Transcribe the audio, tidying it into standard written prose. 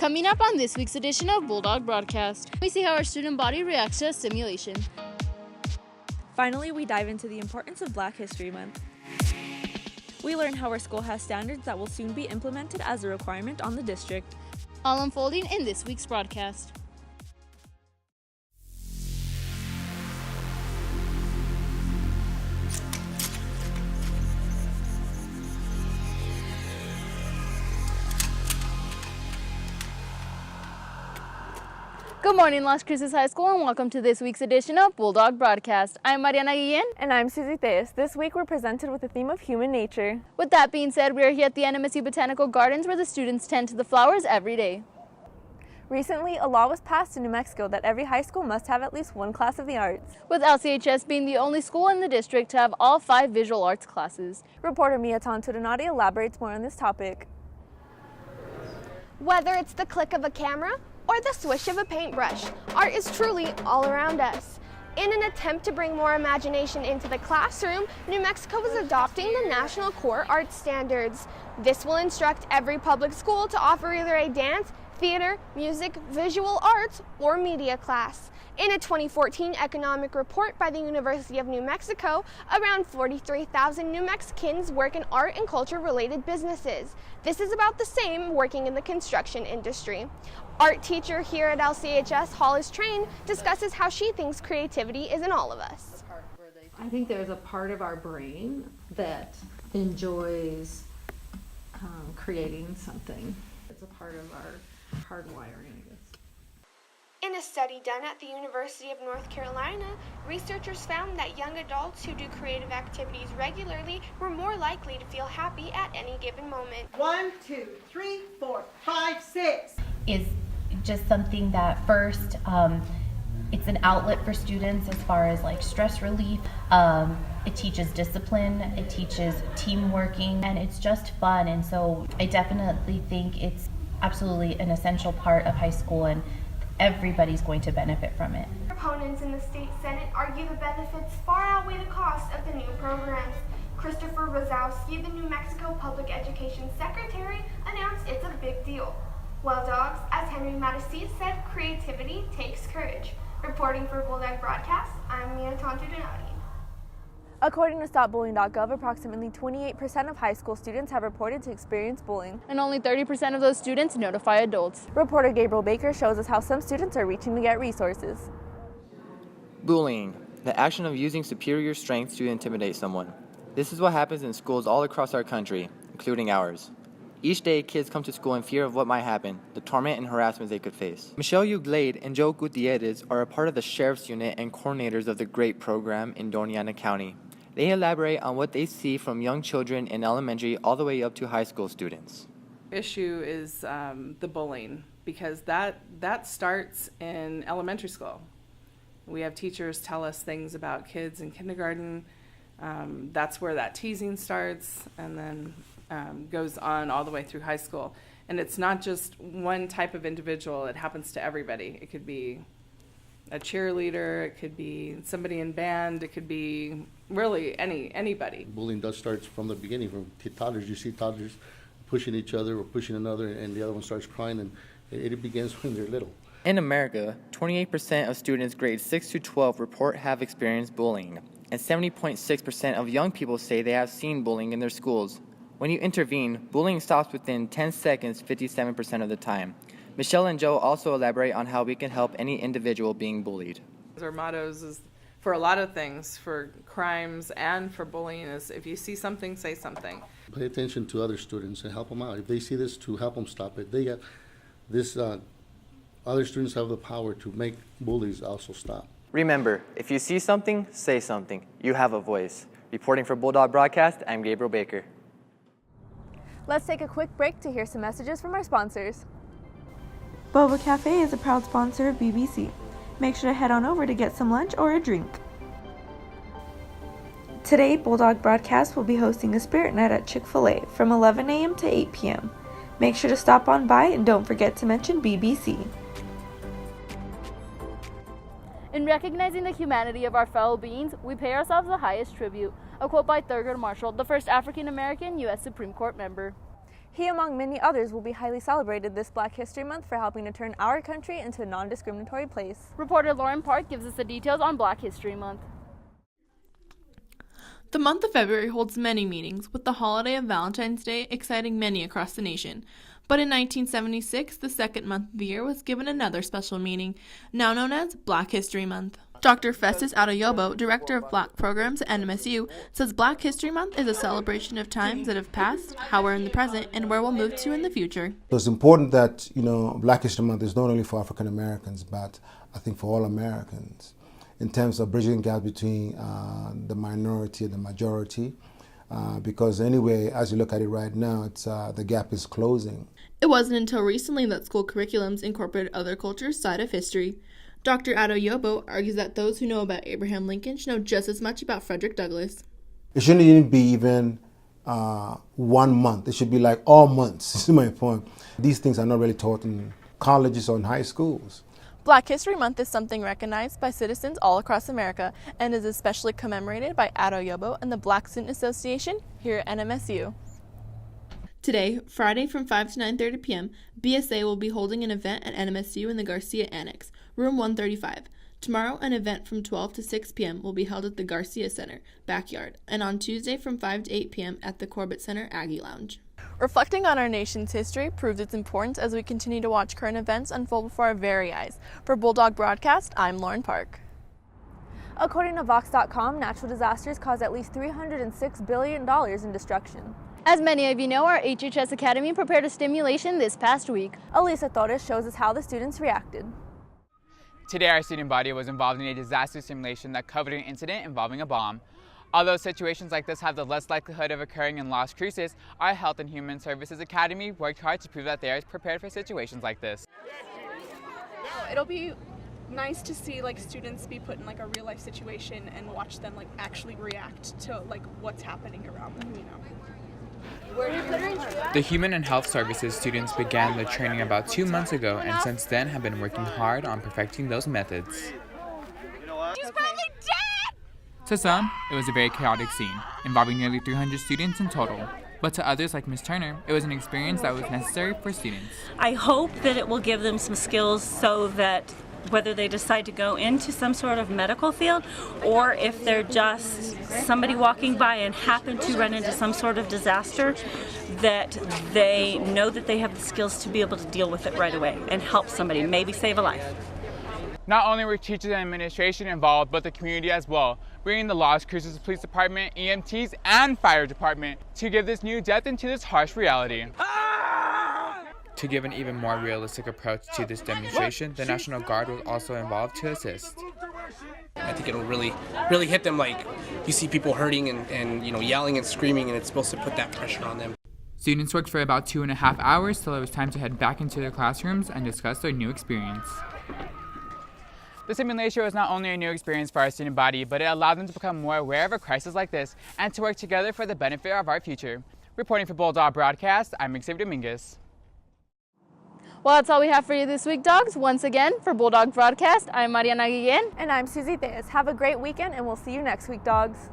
Coming up on this week's edition of Bulldog Broadcast, we see how our student body reacts to a simulation. Finally, we dive into the importance of Black History Month. We learn how our school has standards that will soon be implemented as a requirement on the district. All unfolding in this week's broadcast. Good morning, Las Cruces High School, and welcome to this week's edition of Bulldog Broadcast. I'm Mariana Guillen. And I'm Susie Theus. This week we're presented with the theme of human nature. With that being said, we are here at the NMSU Botanical Gardens where the students tend to the flowers every day. Recently, a law was passed in New Mexico that every high school must have at least one class of the arts, with LCHS being the only school in the district to have all 5 visual arts classes. Reporter Mia Tonto-Donati elaborates more on this topic. Whether it's the click of a camera or the swish of a paintbrush, art is truly all around us. In an attempt to bring more imagination into the classroom, New Mexico is adopting the National Core Arts Standards. This will instruct every public school to offer either a dance, theater, music, visual arts, or media class. In a 2014 economic report by the University of New Mexico, around 43,000 New Mexicans work in art and culture-related businesses. This is about the same working in the construction industry. Art teacher here at LCHS, Hollis Train, discusses how she thinks creativity is in all of us. I think there's a part of our brain that enjoys creating something. It's a part of our hardwiring, I guess. In a study done at the University of North Carolina, researchers found that young adults who do creative activities regularly were more likely to feel happy at any given moment. 1, 2, 3, 4, 5, 6 is just something that first, it's an outlet for students as far as like stress relief. It teaches discipline, it teaches team working, and it's just fun. And so I definitely think it's absolutely an essential part of high school, and everybody's going to benefit from it. Proponents in the state Senate argue the benefits far outweigh the cost of the new programs. Christopher Rosowski, the New Mexico Public Education Secretary, announced it's a big deal. Well, dogs, as Henry Matisse said, creativity takes courage. Reporting for Bulldog Broadcast, I'm Mia Tonto-Donati. According to StopBullying.gov, approximately 28% of high school students have reported to experience bullying. And only 30% of those students notify adults. Reporter Gabriel Baker shows us how some students are reaching to get resources. Bullying, the action of using superior strength to intimidate someone. This is what happens in schools all across our country, including ours. Each day, kids come to school in fear of what might happen, the torment and harassment they could face. Michelle Uglade and Joe Gutierrez are a part of the Sheriff's Unit and coordinators of the GREAT program in Doña County. They elaborate on what they see from young children in elementary all the way up to high school students. Issue is the bullying, because that starts in elementary school. We have teachers tell us things about kids in kindergarten. That's where that teasing starts, and then goes on all the way through high school. And it's not just one type of individual, it happens to everybody. It could be a cheerleader, it could be somebody in band, it could be really anybody. Bullying does start from the beginning, from toddlers. You see toddlers pushing each other or pushing another, and the other one starts crying, and it begins when they're little. In America, 28% of students grades 6 to 12 report have experienced bullying, and 70.6% of young people say they have seen bullying in their schools. When you intervene, bullying stops within 10 seconds 57% of the time. Michelle and Joe also elaborate on how we can help any individual being bullied. Our mottos is for a lot of things, for crimes and for bullying, is if you see something, say something. Pay attention to other students and help them out. If they see this, to help them stop it. They got this. Other students have the power to make bullies also stop. Remember, if you see something, say something. You have a voice. Reporting for Bulldog Broadcast, I'm Gabriel Baker. Let's take a quick break to hear some messages from our sponsors. Boba Cafe is a proud sponsor of BBC. Make sure to head on over to get some lunch or a drink. Today, Bulldog Broadcast will be hosting a spirit night at Chick-fil-A from 11 a.m. to 8 p.m. Make sure to stop on by and don't forget to mention BBC. In recognizing the humanity of our fellow beings, we pay ourselves the highest tribute. A quote by Thurgood Marshall, the first African-American U.S. Supreme Court member. He, among many others, will be highly celebrated this Black History Month for helping to turn our country into a non-discriminatory place. Reporter Lauren Park gives us the details on Black History Month. The month of February holds many meanings, with the holiday of Valentine's Day exciting many across the nation. But in 1976, the second month of the year was given another special meaning, now known as Black History Month. Dr. Festus Adeyobo, Director of Black Programs at NMSU, says Black History Month is a celebration of times that have passed, how we're in the present, and where we'll move to in the future. So it's important that, Black History Month is not only for African Americans, but I think for all Americans, in terms of bridging the gap between the minority and the majority. Because anyway, as you look at it right now, it's the gap is closing. It wasn't until recently that school curriculums incorporated other cultures' side of history. Dr. Adeyobo argues that those who know about Abraham Lincoln should know just as much about Frederick Douglass. It shouldn't even be even 1 month. It should be like all months, this is my point. These things are not really taught in colleges or in high schools. Black History Month is something recognized by citizens all across America and is especially commemorated by Adeyobo and the Black Student Association here at NMSU. Today, Friday from 5 to 9:30 p.m., BSA will be holding an event at NMSU in the Garcia Annex, room 135. Tomorrow, an event from 12 to 6 p.m. will be held at the Garcia Center, backyard, and on Tuesday from 5 to 8 p.m. at the Corbett Center, Aggie Lounge. Reflecting on our nation's history proves its importance as we continue to watch current events unfold before our very eyes. For Bulldog Broadcast, I'm Lauren Park. According to Vox.com, natural disasters cause at least $306 billion in destruction. As many of you know, our HHS Academy prepared a stimulation this past week. Elisa Torres shows us how the students reacted. Today, our student body was involved in a disaster simulation that covered an incident involving a bomb. Although situations like this have the less likelihood of occurring in Las Cruces, our Health and Human Services Academy worked hard to prove that they are prepared for situations like this. It'll be nice to see students be put in a real life situation and watch them actually react to what's happening around them, The Human and Health Services students began the training about 2 months ago and since then have been working hard on perfecting those methods. She's probably dead! To some, it was a very chaotic scene, involving nearly 300 students in total. But to others like Ms. Turner, it was an experience that was necessary for students. I hope that it will give them some skills so that whether they decide to go into some sort of medical field or if they're just somebody walking by and happen to run into some sort of disaster, that they know that they have the skills to be able to deal with it right away and help somebody, maybe save a life. Not only were teachers and administration involved, but the community as well, bringing the Las Cruces Police Department, EMTs, and Fire Department to give this new depth into this harsh reality. To give an even more realistic approach to this demonstration, the National Guard was also involved to assist. I think it'll really hit them, you see people hurting and yelling and screaming, and it's supposed to put that pressure on them. Students worked for about 2.5 hours till it was time to head back into their classrooms and discuss their new experience. The simulation was not only a new experience for our student body, but it allowed them to become more aware of a crisis like this and to work together for the benefit of our future. Reporting for Bulldog Broadcast, I'm Xavier Dominguez. Well, that's all we have for you this week, dogs. Once again, for Bulldog Broadcast, I'm Mariana Guillen. And I'm Susie Theus. Have a great weekend, and we'll see you next week, dogs.